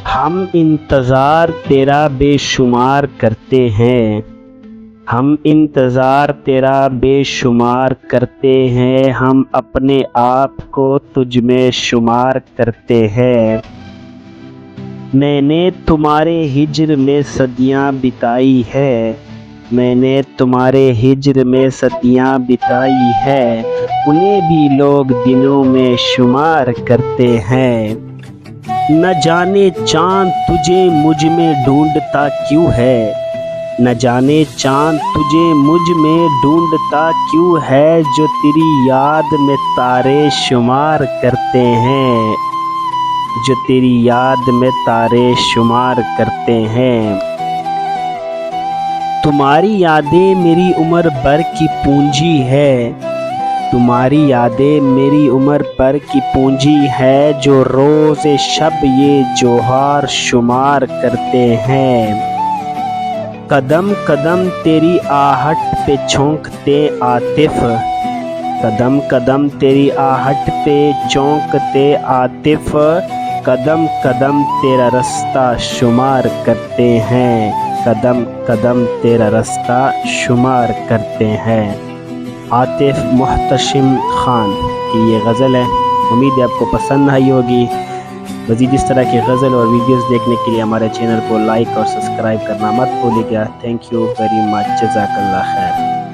ہم انتظار تیرا بے شمار کرتے ہیں، ہم انتظار تیرا بے شمار کرتے ہیں، ہم اپنے آپ کو تجھ میں شمار کرتے ہیں۔ میں نے تمہارے ہجر میں صدیاں بتائی ہے، میں نے تمہارے ہجر میں صدیاں بتائی ہے، انہیں بھی لوگ دنوں میں شمار کرتے ہیں۔ نہ جانے چاند تجھے مجھ میں ڈھونڈتا کیوں ہے، نہ جانے چاند تجھے مجھ میں ڈھونڈتا کیوں ہے، جو تیری یاد میں تارے شمار کرتے ہیں، جو تیری یاد میں تارے شمار کرتے ہیں۔ تمہاری یادیں میری عمر بھر کی پونجی ہے، تمہاری یادیں میری عمر بھر کی پونجی ہے، جو روز شب یہ جوہر شمار کرتے ہیں۔ قدم قدم تیری آہٹ پہ چونکتے عاطف، قدم قدم تیری آہٹ پہ چونکتے عاطف، قدم قدم تیرا رستہ شمار کرتے ہیں، قدم قدم تیرا رستہ شمار کرتے ہیں۔ عاطف محتشم خان کی یہ غزل ہے، امید ہے آپ کو پسند آئی ہوگی۔ مزید اس طرح کی غزل اور ویڈیوز دیکھنے کے لیے ہمارے چینل کو لائک اور سبسکرائب کرنا مت بھولیے گا۔ تھینک یو ویری مچ، جزاک اللہ خیر۔